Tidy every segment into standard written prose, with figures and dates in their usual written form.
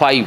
5।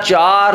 4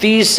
30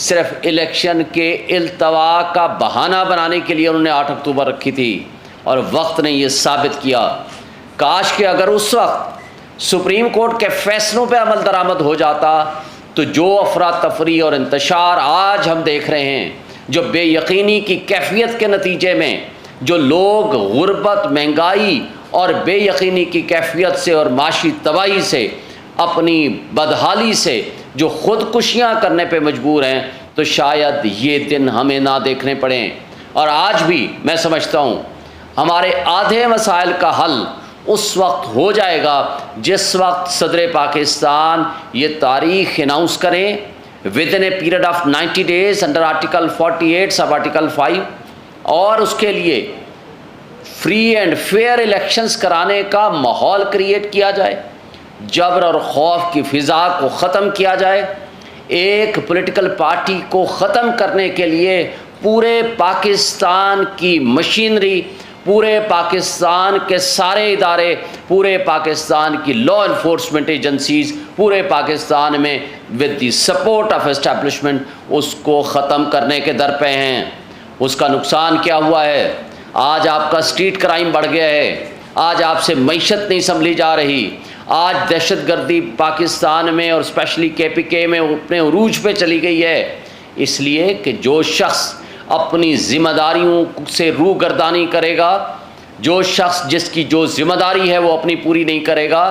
صرف الیکشن کے التوا کا بہانہ بنانے کے لیے انہوں نے 8 اکتوبر رکھی تھی، اور وقت نے یہ ثابت کیا۔ کاش کہ اگر اس وقت سپریم کورٹ کے فیصلوں پہ عمل درآمد ہو جاتا تو جو افراتفری اور انتشار آج ہم دیکھ رہے ہیں، جو بے یقینی کی کیفیت کے نتیجے میں جو لوگ غربت، مہنگائی اور بے یقینی کی کیفیت سے اور معاشی تباہی سے، اپنی بدحالی سے جو خودکشیاں کرنے پہ مجبور ہیں، تو شاید یہ دن ہمیں نہ دیکھنے پڑیں۔ اور آج بھی میں سمجھتا ہوں ہمارے آدھے مسائل کا حل اس وقت ہو جائے گا جس وقت صدر پاکستان یہ تاریخ اناؤنس کریں with in a period of 90 days under article 48 sub article 5، اور اس کے لیے فری اینڈ فیئر الیکشنز کرانے کا ماحول کریٹ کیا جائے، جبر اور خوف کی فضا کو ختم کیا جائے۔ ایک پولیٹیکل پارٹی کو ختم کرنے کے لیے پورے پاکستان کی مشینری، پورے پاکستان کے سارے ادارے، پورے پاکستان کی لا انفورسمنٹ ایجنسیز پورے پاکستان میں with the support of establishment اس کو ختم کرنے کے در پہ ہیں۔ اس کا نقصان کیا ہوا ہے؟ آج آپ کا اسٹریٹ کرائم بڑھ گیا ہے، آج آپ سے معیشت نہیں سنبھلی جا رہی، آج دہشت گردی پاکستان میں اور اسپیشلی KPK میں اپنے عروج پہ چلی گئی ہے، اس لیے کہ جو شخص اپنی ذمہ داریوں سے روگردانی کرے گا، جو شخص جس کی جو ذمہ داری ہے وہ اپنی پوری نہیں کرے گا،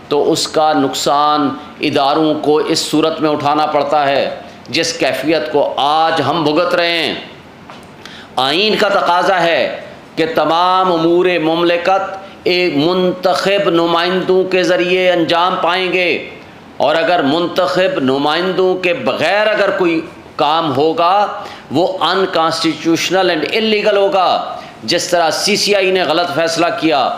تو اس کا نقصان اداروں کو اس صورت میں اٹھانا پڑتا ہے جس کیفیت کو آج ہم بھگت رہے ہیں۔ آئین کا تقاضا ہے کہ تمام امور مملکت ایک منتخب نمائندوں کے ذریعے انجام پائیں گے، اور اگر منتخب نمائندوں کے بغیر اگر کوئی کام ہوگا وہ ان کانسٹیٹیوشنل اینڈ انلیگل ہوگا، جس طرح CCI نے غلط فیصلہ کیا،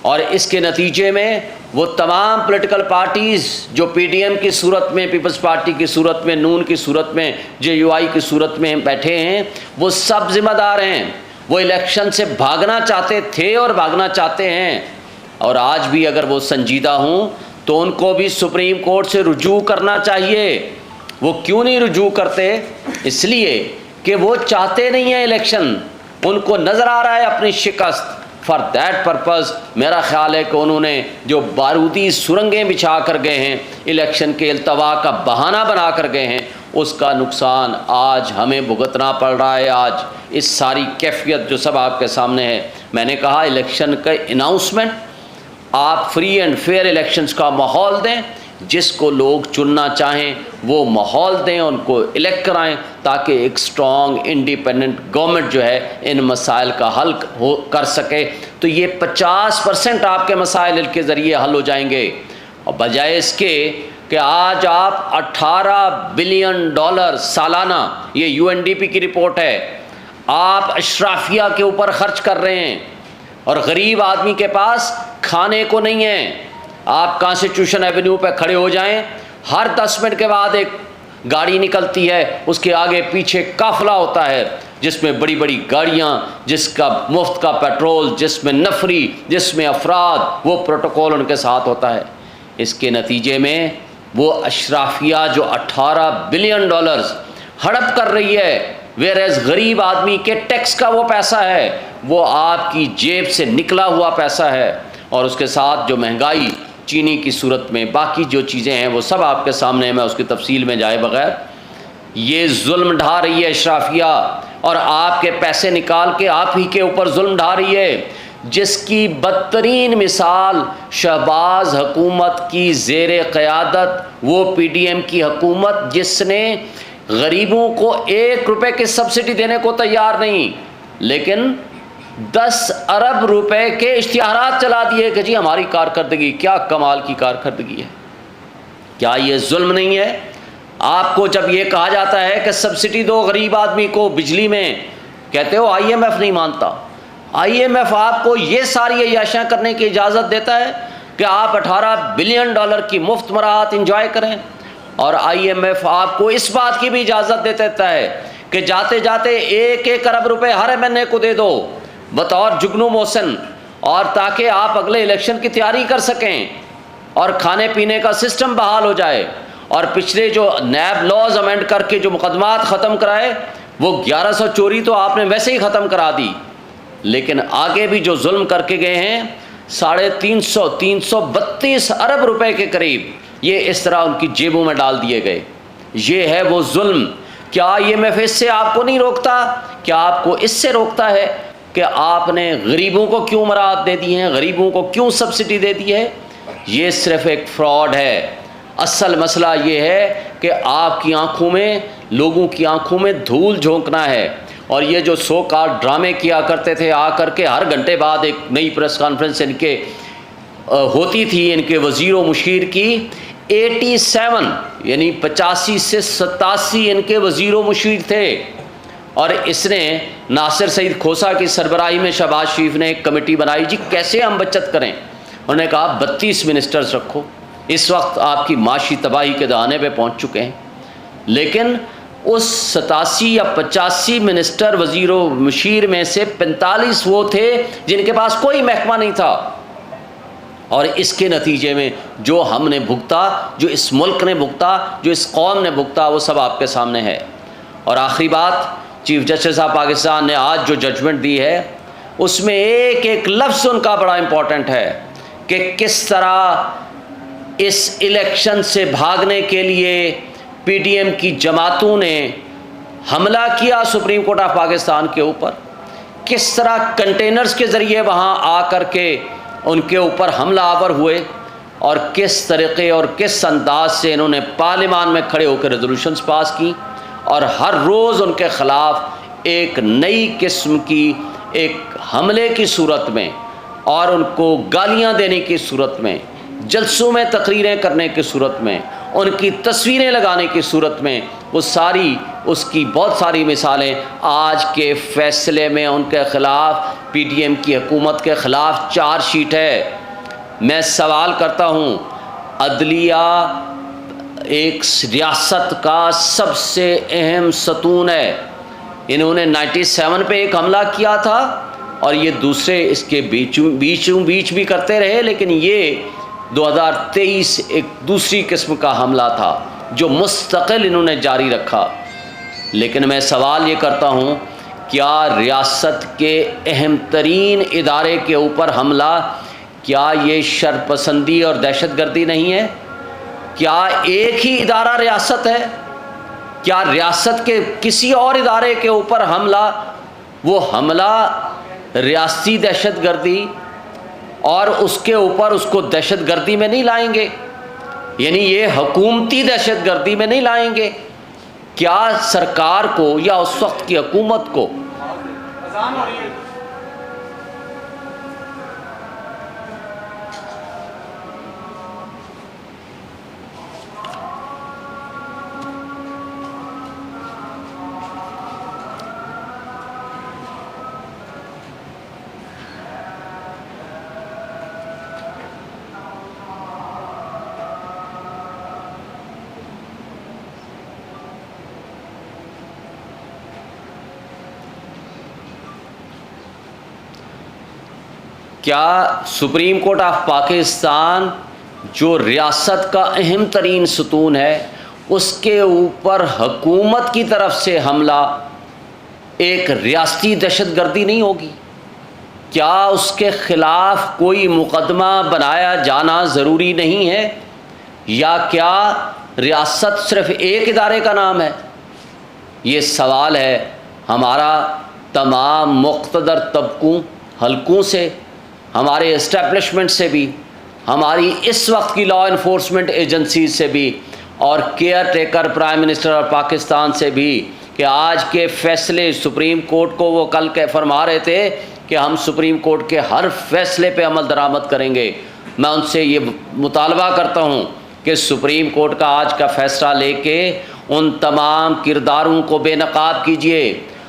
اور اس کے نتیجے میں وہ تمام پولیٹیکل پارٹیز جو PDM کی صورت میں، پیپلز پارٹی کی صورت میں، نون کی صورت میں، JUI کی صورت میں بیٹھے ہیں، وہ سب ذمہ دار ہیں۔ وہ الیکشن سے بھاگنا چاہتے تھے اور بھاگنا چاہتے ہیں، اور آج بھی اگر وہ سنجیدہ ہوں تو ان کو بھی سپریم کورٹ سے رجوع کرنا چاہیے۔ وہ کیوں نہیں رجوع کرتے؟ اس لیے کہ وہ چاہتے نہیں ہیں الیکشن، ان کو نظر آ رہا ہے اپنی شکست۔ فار دیٹ پرپز میرا خیال ہے کہ انہوں نے جو بارودی سرنگیں بچھا کر گئے ہیں، الیکشن کے التوا کا بہانہ بنا کر گئے ہیں، اس کا نقصان آج ہمیں بھگتنا پڑ رہا ہے۔ آج اس ساری کیفیت جو سب آپ کے سامنے ہے، میں نے کہا الیکشن کا اناؤنسمنٹ، آپ فری اینڈ فیئر الیکشنز کا ماحول دیں، جس کو لوگ چننا چاہیں وہ ماحول دیں، ان کو الیکٹ کرائیں، تاکہ ایک اسٹرانگ انڈیپینڈنٹ گورنمنٹ جو ہے ان مسائل کا حل کر سکے۔ تو یہ 50% آپ کے مسائل ان کے ذریعے حل ہو جائیں گے، اور بجائے اس کے کہ آج آپ $18 بلین سالانہ، یہ UNDP کی رپورٹ ہے، آپ اشرافیہ کے اوپر خرچ کر رہے ہیں، اور غریب آدمی کے پاس کھانے کو نہیں ہے۔ آپ کانسٹیٹیوشن ایونیو پہ کھڑے ہو جائیں، ہر 10 منٹ کے بعد ایک گاڑی نکلتی ہے، اس کے آگے پیچھے قافلہ ہوتا ہے جس میں بڑی بڑی گاڑیاں، جس کا مفت کا پیٹرول، جس میں نفری، جس میں افراد، وہ پروٹوکول ان کے ساتھ ہوتا ہے۔ اس کے نتیجے میں وہ اشرافیہ جو $18 بلین ہڑپ کر رہی ہے، ویئرز غریب آدمی کے ٹیکس کا وہ پیسہ ہے، وہ آپ کی جیب سے نکلا ہوا پیسہ ہے، اور اس کے ساتھ جو مہنگائی چینی کی صورت میں، باقی جو چیزیں ہیں وہ سب آپ کے سامنے ہیں، میں اس کی تفصیل میں جائے بغیر، یہ ظلم ڈھا رہی ہے اشرافیہ، اور آپ کے پیسے نکال کے آپ ہی کے اوپر ظلم ڈھا رہی ہے، جس کی بدترین مثال شہباز حکومت کی زیر قیادت وہ PDM کی حکومت، جس نے غریبوں کو $1 کی سبسڈی دینے کو تیار نہیں، لیکن 10 ارب روپے کے اشتہارات چلا دیے کہ جی ہماری کارکردگی، کیا کمال کی کارکردگی ہے۔ کیا یہ ظلم نہیں ہے؟ آپ کو جب یہ کہا جاتا ہے کہ سبسڈی دو غریب آدمی کو بجلی میں، کہتے ہو IMF نہیں مانتا۔ IMF آپ کو یہ ساری عیاشیاں کرنے کی اجازت دیتا ہے کہ آپ $18 بلین کی مفت مراحت انجوائے کریں، اور IMF آپ کو اس بات کی بھی اجازت دے دیتا ہے کہ جاتے جاتے 1 ارب روپے ہر مہینے کو دے دو بطور جگنو موسن، اور تاکہ آپ اگلے الیکشن کی تیاری کر سکیں اور کھانے پینے کا سسٹم بحال ہو جائے۔ اور پچھلے جو نیب لاز امینڈ کر کے جو مقدمات ختم کرائے وہ 1100 چوری تو آپ نے ویسے ہی ختم کرا دی، لیکن آگے بھی جو ظلم کر کے گئے ہیں 332 ارب روپے کے قریب یہ اس طرح ان کی جیبوں میں ڈال دیے گئے۔ یہ ہے وہ ظلم۔ کیا یہ محفوظ سے آپ کو نہیں روکتا؟ کیا آپ کو اس سے روکتا ہے کہ آپ نے غریبوں کو کیوں مراعات دے دی ہیں، غریبوں کو کیوں سبسڈی دے دی ہے؟ یہ صرف ایک فراڈ ہے۔ اصل مسئلہ یہ ہے کہ آپ کی آنکھوں میں، لوگوں کی آنکھوں میں دھول جھونکنا ہے۔ اور یہ جو سو کال ڈرامے کیا کرتے تھے آ کر کے ہر گھنٹے بعد ایک نئی پریس کانفرنس ان کے ہوتی تھی، ان کے وزیر و مشیر کی 87 یعنی 85 سے 87 ان کے وزیر و مشیر تھے، اور اس نے ناصر سعید کھوسہ کی سربراہی میں شہباز شریف نے ایک کمیٹی بنائی، جی کیسے ہم بچت کریں۔ انہوں نے کہا 32 منسٹرز رکھو۔ اس وقت آپ کی معاشی تباہی کے دہانے پہ پہنچ چکے ہیں، لیکن اس 87 یا 85 منسٹر وزیر و مشیر میں سے 45 وہ تھے جن کے پاس کوئی محکمہ نہیں تھا، اور اس کے نتیجے میں جو ہم نے بھگتا، جو اس ملک نے بھگتا، جو اس قوم نے بھگتا، وہ سب آپ کے سامنے ہے۔ اور آخری بات، چیف جسٹس آف پاکستان نے آج جو ججمنٹ دی ہے اس میں ایک ایک لفظ ان کا بڑا امپورٹنٹ ہے کہ کس طرح اس الیکشن سے بھاگنے کے لیے پی ڈی ایم کی جماعتوں نے حملہ کیا سپریم کورٹ آف پاکستان کے اوپر، کس طرح کنٹینرز کے ذریعے وہاں آ کر کے ان کے اوپر حملہ آور ہوئے، اور کس طریقے اور کس انداز سے انہوں نے پارلیمان میں کھڑے ہو کے ریزولوشنز پاس کی، اور ہر روز ان کے خلاف ایک نئی قسم کی ایک حملے کی صورت میں، اور ان کو گالیاں دینے کی صورت میں، جلسوں میں تقریریں کرنے کی صورت میں، ان کی تصویریں لگانے کی صورت میں، وہ ساری اس کی بہت ساری مثالیں آج کے فیصلے میں ان کے خلاف، پی ڈی ایم کی حکومت کے خلاف چارج شیٹ ہے۔ میں سوال کرتا ہوں، عدلیہ ایک ریاست کا سب سے اہم ستون ہے، انہوں نے 97 پہ ایک حملہ کیا تھا، اور یہ دوسرے اس کے بیچ بھی کرتے رہے، لیکن یہ 2023 ایک دوسری قسم کا حملہ تھا جو مستقل انہوں نے جاری رکھا۔ لیکن میں سوال یہ کرتا ہوں، کیا ریاست کے اہم ترین ادارے کے اوپر حملہ، کیا یہ شرپسندی اور دہشت گردی نہیں ہے؟ کیا ایک ہی ادارہ ریاست ہے؟ کیا ریاست کے کسی اور ادارے کے اوپر حملہ، وہ حملہ ریاستی دہشت گردی، اور اس کے اوپر اس کو دہشت گردی میں نہیں لائیں گے، یعنی یہ حکومتی دہشت گردی میں نہیں لائیں گے؟ کیا سرکار کو یا اس وقت کی حکومت کو سپریم کورٹ آف پاکستان جو ریاست کا اہم ترین ستون ہے، اس کے اوپر حکومت کی طرف سے حملہ ایک ریاستی دہشت گردی نہیں ہوگی؟ کیا اس کے خلاف کوئی مقدمہ بنایا جانا ضروری نہیں ہے؟ یا کیا ریاست صرف ایک ادارے کا نام ہے؟ یہ سوال ہے ہمارا تمام مقتدر طبقوں، حلقوں سے، ہمارے اسٹیبلشمنٹ سے بھی، ہماری اس وقت کی لا انفورسمنٹ ایجنسیز سے بھی، اور care taker prime minister of Pakistan سے بھی، کہ آج کے فیصلے سپریم کورٹ کو وہ کل کے فرما رہے تھے کہ ہم سپریم کورٹ کے ہر فیصلے پہ عمل درآمد کریں گے۔ میں ان سے یہ مطالبہ کرتا ہوں کہ سپریم کورٹ کا آج کا فیصلہ لے کے ان تمام کرداروں کو بے نقاب کیجیے،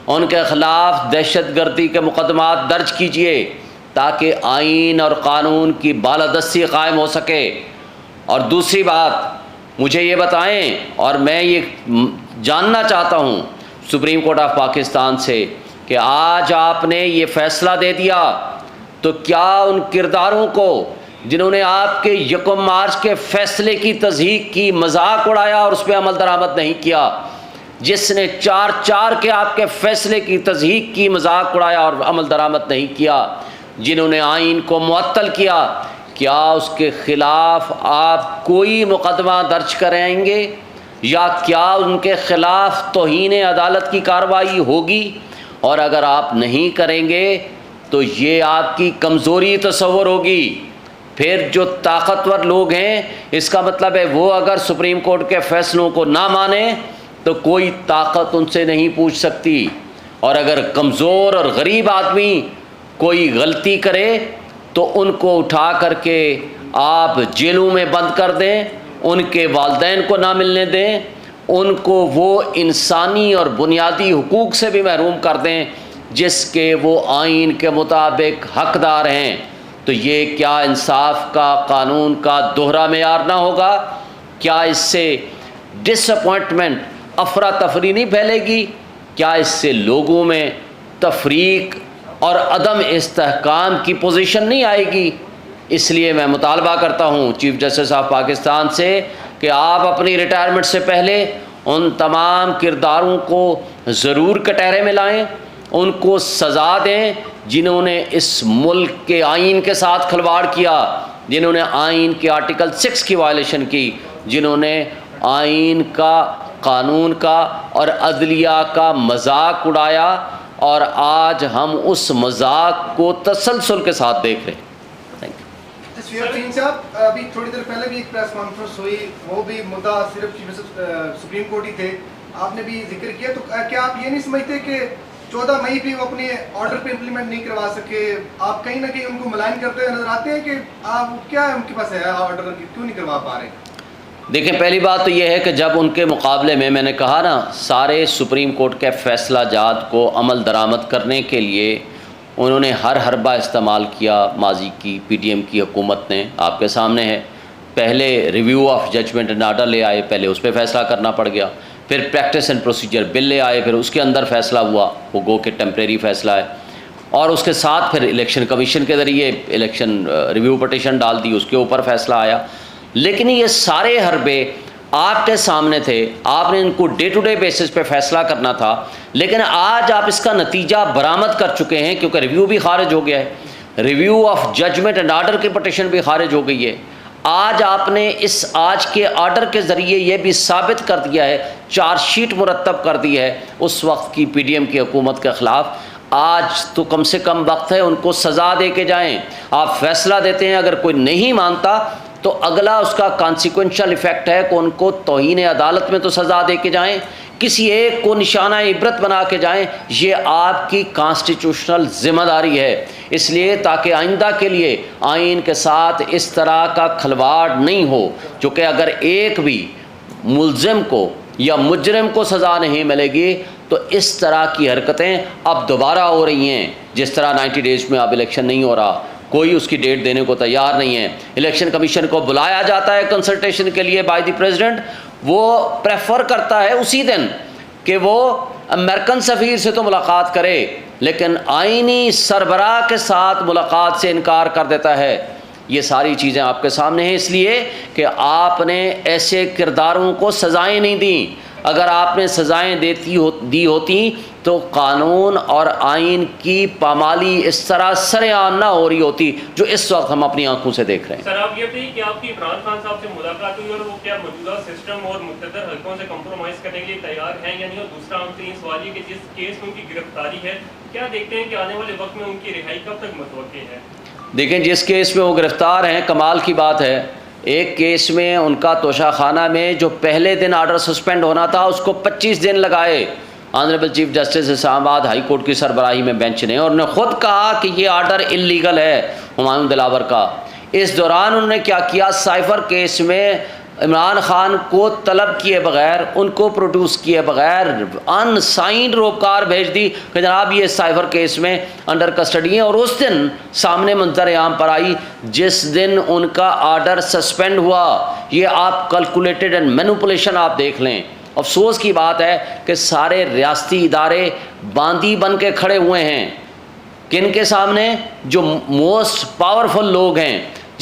ان کے خلاف دہشت گردی کے مقدمات درج کیجیے، تاکہ آئین اور قانون کی بالادستی قائم ہو سکے۔ اور دوسری بات، مجھے یہ بتائیں، اور میں یہ جاننا چاہتا ہوں سپریم کورٹ آف پاکستان سے، کہ آج آپ نے یہ فیصلہ دے دیا تو کیا ان کرداروں کو جنہوں نے آپ کے یکم مارچ کے فیصلے کی تضحیک کی، مذاق اڑایا اور اس پہ عمل درآمد نہیں کیا، جس نے 4/4 کے آپ کے فیصلے کی تضحیک کی، مذاق اڑایا اور عمل درآمد نہیں کیا، جنہوں نے آئین کو معطل کیا، کیا اس کے خلاف آپ کوئی مقدمہ درج کرائیں گے یا کیا ان کے خلاف توہین عدالت کی کارروائی ہوگی؟ اور اگر آپ نہیں کریں گے تو یہ آپ کی کمزوری تصور ہوگی۔ پھر جو طاقتور لوگ ہیں، اس کا مطلب ہے وہ اگر سپریم کورٹ کے فیصلوں کو نہ مانیں تو کوئی طاقت ان سے نہیں پوچھ سکتی، اور اگر کمزور اور غریب آدمی کوئی غلطی کرے تو ان کو اٹھا کر کے آپ جیلوں میں بند کر دیں، ان کے والدین کو نہ ملنے دیں، ان کو وہ انسانی اور بنیادی حقوق سے بھی محروم کر دیں جس کے وہ آئین کے مطابق حقدار ہیں، تو یہ کیا انصاف کا، قانون کا دوہرا معیار نہ ہوگا؟ کیا اس سے ڈس اپوائنٹمنٹ، افراتفری نہیں پھیلے گی؟ کیا اس سے لوگوں میں تفریق اور عدم استحکام کی پوزیشن نہیں آئے گی؟ اس لیے میں مطالبہ کرتا ہوں چیف جسٹس آف پاکستان سے کہ آپ اپنی ریٹائرمنٹ سے پہلے ان تمام کرداروں کو ضرور کٹہرے میں لائیں، ان کو سزا دیں جنہوں نے اس ملک کے آئین کے ساتھ کھلواڑ کیا، جنہوں نے آئین کے آرٹیکل 6 کی وائلیشن کی، جنہوں نے آئین کا، قانون کا اور عدلیہ کا مذاق اڑایا، اور آج ہم اس مذاق کو تسلسل کے ساتھ دیکھ رہے ہیں۔ سیاحین صاحب، ابھی تھوڑی دیر پہلے بھی ایک پریس کانفرنس ہوئی، وہ بھی مدعا صرف سپریم کورٹ ہی تھے، آپ نے بھی ذکر کیا، تو کیا آپ یہ نہیں سمجھتے کہ 14 مئی بھی وہ اپنے آرڈر پہ امپلیمنٹ نہیں کروا سکے؟ آپ کہیں نہ کہیں ان کو ملائن کرتے ہوئے نظر آتے ہیں کہ آپ کیا ان کے پاس ہے آرڈر، کیوں نہیں کروا پا رہے؟ دیکھیں، پہلی بات تو یہ ہے کہ جب ان کے مقابلے میں نے کہا نا، سارے سپریم کورٹ کے فیصلہ جات کو عمل درآمد کرنے کے لیے انہوں نے ہر حربہ استعمال کیا، ماضی کی پی ٹی ایم کی حکومت نے، آپ کے سامنے ہے۔ پہلے review of judgment and order لے آئے، پہلے اس پہ فیصلہ کرنا پڑ گیا، پھر پریکٹس اینڈ پروسیجر بل لے آئے، پھر اس کے اندر فیصلہ ہوا، وہ گو کہ ٹیمپریری فیصلہ ہے، اور اس کے ساتھ پھر الیکشن کمیشن کے ذریعے الیکشن ریویو پٹیشن ڈال دی، اس کے اوپر فیصلہ آیا۔ لیکن یہ سارے حربے آپ کے سامنے تھے، آپ نے ان کو ڈے ٹو ڈے بیسس پہ فیصلہ کرنا تھا، لیکن آج آپ اس کا نتیجہ برآمد کر چکے ہیں، کیونکہ ریویو بھی خارج ہو گیا ہے، review of judgment and order کی پٹیشن بھی خارج ہو گئی ہے۔ آج آپ نے اس آج کے آرڈر کے ذریعے یہ بھی ثابت کر دیا ہے، چارج شیٹ مرتب کر دی ہے اس وقت کی پی ڈی ایم کی حکومت کے خلاف۔ آج تو کم سے کم وقت ہے ان کو سزا دے کے جائیں۔ آپ فیصلہ دیتے ہیں، اگر کوئی نہیں مانتا تو اگلا اس کا کانسیکوینشل ایفیکٹ ہے کہ ان کو توہین عدالت میں تو سزا دے کے جائیں، کسی ایک کو نشانہ عبرت بنا کے جائیں، یہ آپ کی کانسٹیٹیوشنل ذمہ داری ہے۔ اس لیے تاکہ آئندہ کے لیے آئین کے ساتھ اس طرح کا کھلواڑ نہیں ہو، چونکہ اگر ایک بھی ملزم کو یا مجرم کو سزا نہیں ملے گی تو اس طرح کی حرکتیں اب دوبارہ ہو رہی ہیں۔ جس طرح 90 ڈیز میں اب الیکشن نہیں ہو رہا، کوئی اس کی ڈیٹ دینے کو تیار نہیں ہے، الیکشن کمیشن کو بلایا جاتا ہے کنسلٹیشن کے لیے بائی دی پریزیڈنٹ، وہ پریفر کرتا ہے اسی دن کہ وہ امریکن سفیر سے تو ملاقات کرے، لیکن آئینی سربراہ کے ساتھ ملاقات سے انکار کر دیتا ہے۔ یہ ساری چیزیں آپ کے سامنے ہیں، اس لیے کہ آپ نے ایسے کرداروں کو سزائیں نہیں دیں۔ اگر آپ نے سزائیں دی ہوتی تو قانون اور آئین کی پامالی اس طرح سر عام نہ ہو رہی ہوتی جو اس وقت ہم اپنی آنکھوں سے دیکھ رہے ہیں۔ سر، آپ یہ بتائیے کہ آپ کی عمران خان صاحب سے ملاقات ہوئی اور وہ کیا موجودہ سسٹم اور مقتدر حلقوں سے کمپرومائز کرنے کے لیے تیار ہیں یا نہیں؟ اور دوسرا عام ترین سوال یہ کہ جس کیس میں ان کی گرفتاری ہے، کیا دیکھتے ہیں کہ آنے والے وقت میں ان کی رہائی کب تک متوقع ہے؟ دیکھیں، جس کیس میں وہ گرفتار ہیں، کمال کی بات ہے، ایک کیس میں ان کا توشہ خانہ میں جو پہلے دن آرڈر سسپینڈ ہونا تھا اس کو 25 دن لگائے آنریبل چیف جسٹس اسلام آباد ہائی کورٹ کی سربراہی میں بینچ نے، اور انہوں نے خود کہا کہ یہ آرڈر انلیگل ہے ہمایوں دلاور کا۔ اس دوران انہوں نے کیا کیا، سائفر کیس میں عمران خان کو طلب کیے بغیر، ان کو پروڈیوس کیے بغیر ان سائنڈ روکار بھیج دی کہ جناب یہ سائفر کیس میں انڈر کسٹڈی ہیں، اور اس دن سامنے منظر عام پر آئی جس دن ان کا آرڈر سسپینڈ ہوا۔ یہ آپ کیلکولیٹڈ اینڈ مینوپولیشن آپ دیکھ لیں۔ افسوس کی بات ہے کہ سارے ریاستی ادارے باندی بن کے کھڑے ہوئے ہیں، کن کے سامنے؟ جو موسٹ پاورفل لوگ ہیں،